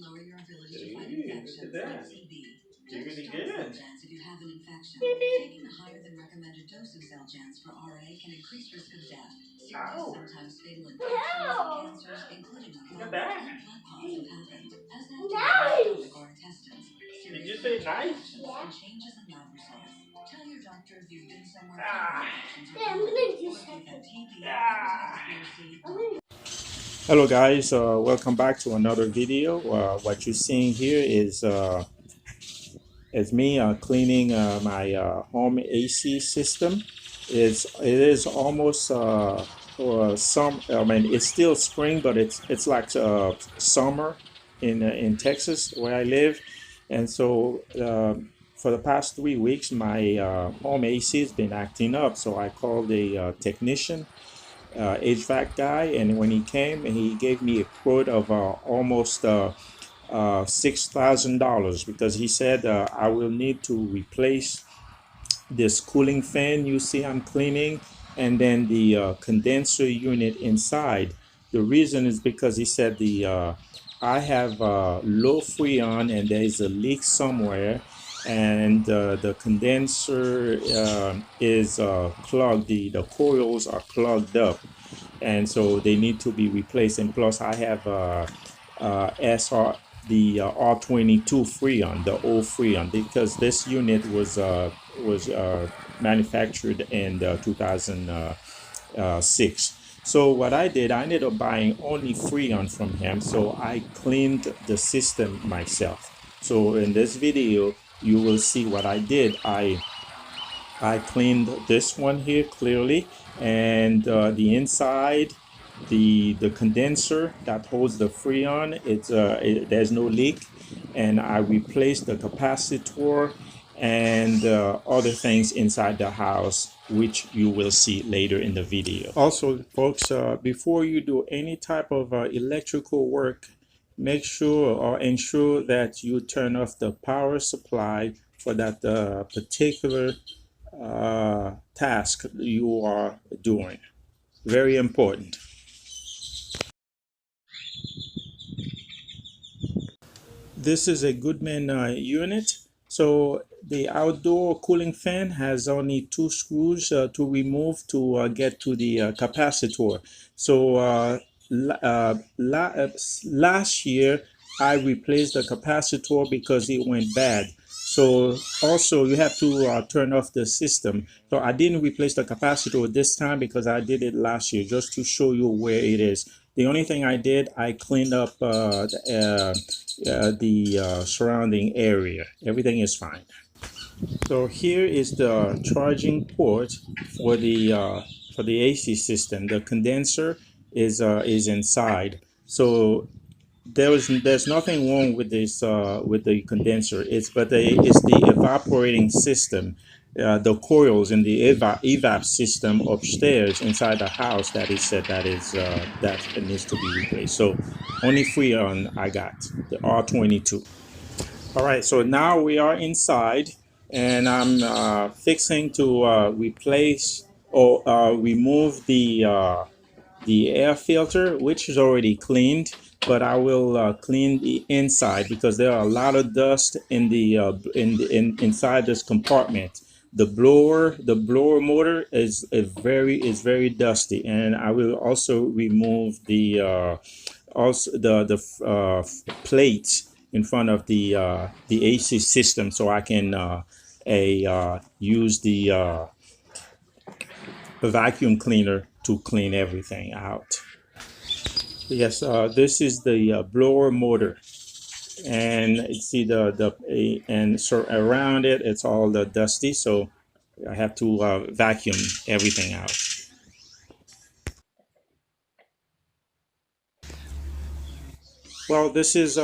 lower your ability to fight infections like TB. Don't Really start cell good. jans if you have an infection. Taking a higher than recommended dose of cell jans for RA can increase risk of death. Serious, Ow. sometimes fatal infections, cancers, including Look at lymphoma that. and blood clots have happened. As that to your stomach or intestines. Did Serious you say nice? infections and changes in lab results. Tell your doctor if you've been somewhere Ah. infections are common, or if you've had TB, hepatitis B or C. Hello guys, welcome back to another video. What you're seeing here is me cleaning my home AC system. It is almost some. I mean, it's still spring, but it's like summer in Texas where I live, and so for the past 3 weeks, my home AC has been acting up. So I called a technician, HVAC guy, and when he came, he gave me a quote of almost $6,000 because he said I will need to replace this cooling fan you see I'm cleaning, and then the condenser unit inside. The reason is because he said I have low freon and there is a leak somewhere, and the condenser is clogged. The coils are clogged up, and so they need to be replaced. And plus, I have SR R22 freon, the old freon, because this unit was manufactured in 2006. So what I did, I ended up buying only freon from him. So I cleaned the system myself. So in this video, you will see what I did. I cleaned this one here clearly, and the inside, the condenser that holds the freon, there's no leak, and I replaced the capacitor and other things inside the house, which you will see later in the video. Also, folks, before you do any type of electrical work, make sure or ensure that you turn off the power supply for that particular task you are doing. Very important. This is a Goodman unit. So the outdoor cooling fan has only 2 screws to remove to get to the capacitor. So last year I replaced the capacitor because it went bad. So also you have to turn off the system. So I didn't replace the capacitor this time because I did it last year, just to show you where it is. The only thing I did, I cleaned up the surrounding area. Everything is fine. So here is the charging port for the AC system. The condenser is inside. So there's nothing wrong with this with the condenser. It's the evaporating system, the coils in the evap system upstairs inside the house that is said that it needs to be replaced. So only freon I got, the R22. All right, so now we are inside, and I'm fixing to replace or remove the air filter, which is already cleaned, but I will clean the inside because there are a lot of dust in the inside this compartment. The blower motor is very dusty, and I will also remove the plates in front of the AC system, so I can use the vacuum cleaner to clean everything out. Yes, this is the blower motor, and you see and so around it, it's all the dusty, so I have to vacuum everything out. Well, this is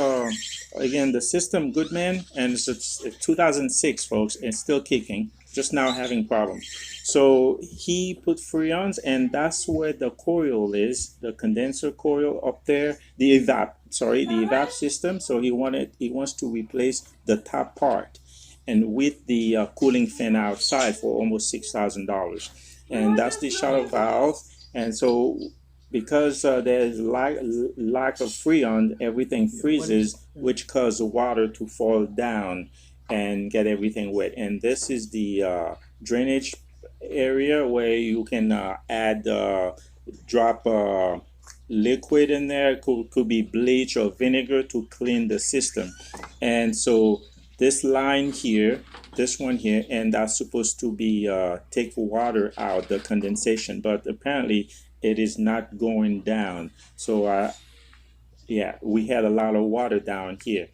again the system Goodman, and it's 2006, folks. It's still kicking, just now having problems. So he put freons, and that's where the coil is, the condenser coil up there, the evap system. So he wants to replace the top part, and with the cooling fan outside for almost $6,000, and that's the shutter valve. And so because there's lack of freon, everything freezes, which causes water to fall down and get everything wet. And this is the drainage area where you can add drop liquid in there. Could be bleach or vinegar to clean the system. And so this line here, this one here, and that's supposed to be take water out, the condensation, but apparently it is not going down. So yeah, we had a lot of water down here.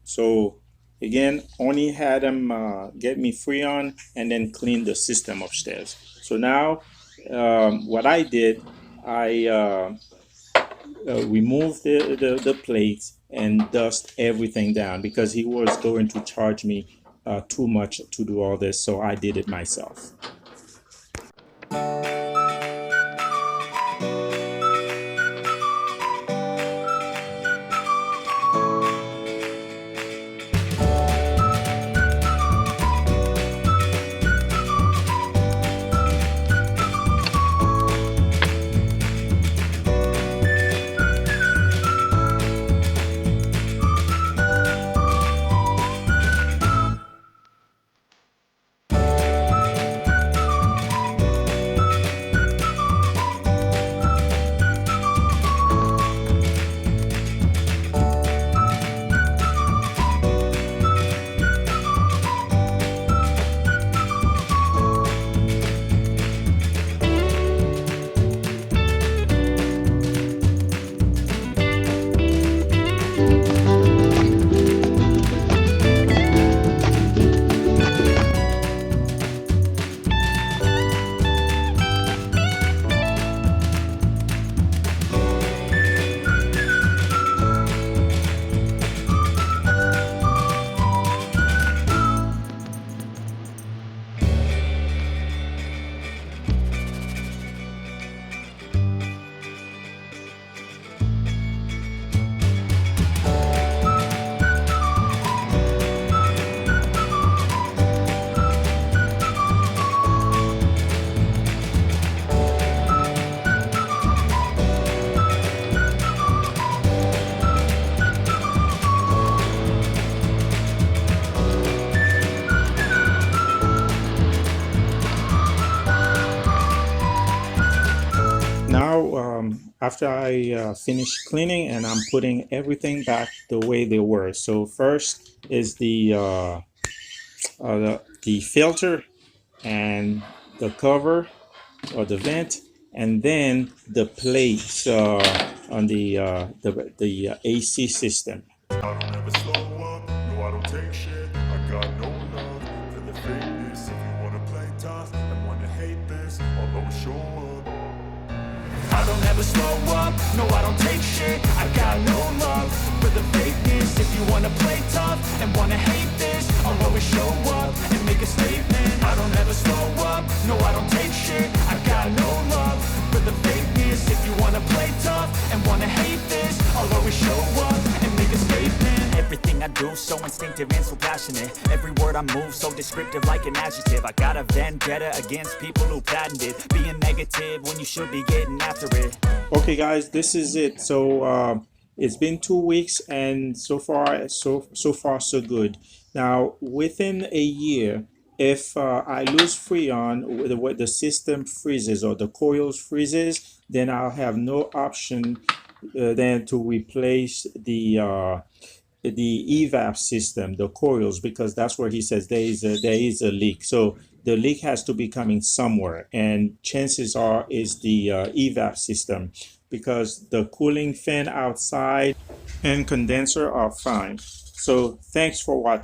So again, only had them get me freon and then clean the system upstairs. So now what I did, I remove the plates and dust everything down because he was going to charge me too much to do all this, so I did it myself. Now, after I finish cleaning, and I'm putting everything back the way they were. So first is the filter and the cover or the vent, and then the plates on the AC system. I don't ever slow up, no I don't take shit. I got no love for the fakeness. If you wanna play tough and wanna hate this, I'll always show up. I don't ever slow up, no I don't take shit. I got no love for the fakeness. If you wanna play tough and wanna hate this, I'll always show up and make a statement. I don't ever slow up, no I don't take shit. I got no love for the fakeness. If you wanna play tough and wanna hate this, I'll always show up and make a statement. Everything I do so instinctive and so passionate. Every word I move so descriptive like an adjective. I got a vendetta against people who patented being negative when you should be getting after it. Okay, guys, this is it. So it's been 2 weeks, and so far so good. Now, within a year, if I lose freon, the system freezes or the coils freezes, then I'll have no option then to replace the evap system, the coils, because that's where he says there is a leak. So the leak has to be coming somewhere, and chances are is the evap system, because the cooling fan outside and condenser are fine. So thanks for watching.